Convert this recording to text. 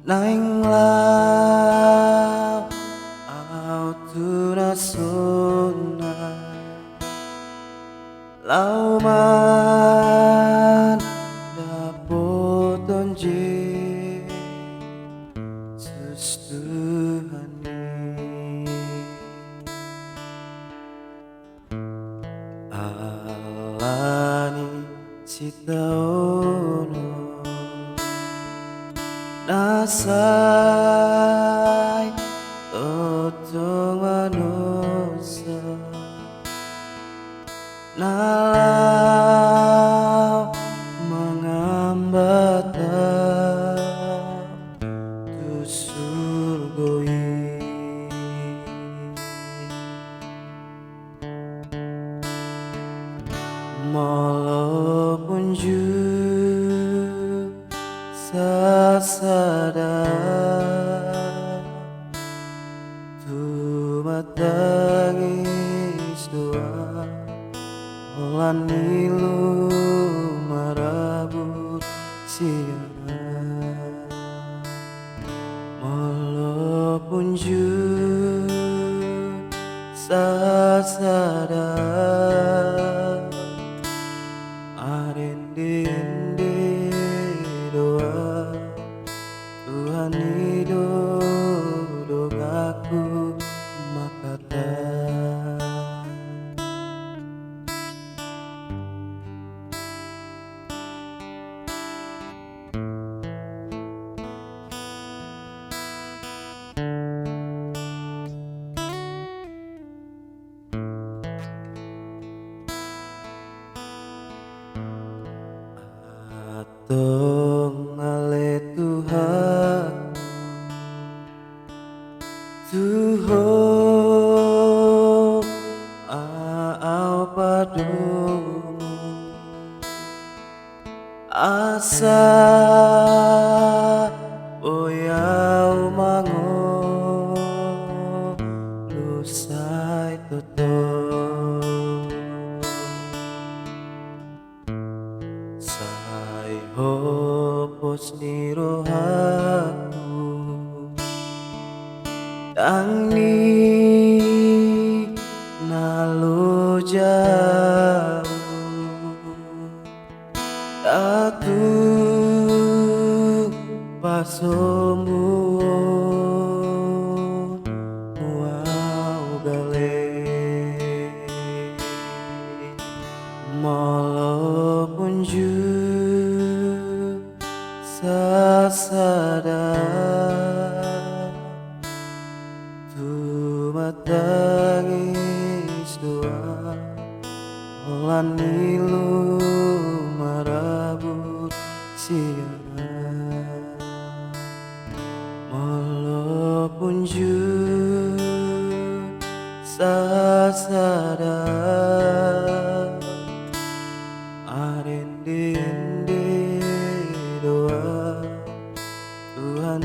Naing lao au tu na sona lau man dapoton je sustuhani alani sitaono nasai totong manusa nalau mengambata tu surgoi molo punju sasada tu matangis doa olan nilu marabut siana molo punju sasada arende doa Tuhan hidup dogaku makata Atong ale Tuhan Tuhan au padumu asa oyau mango lusai toto sai hopos ni rohaku Tangni nalu jauh Tatu pasombuon Muau gale Molo punju sasada matangis doa olan nilu marabut siana molo punju sasada arende doa Tuhan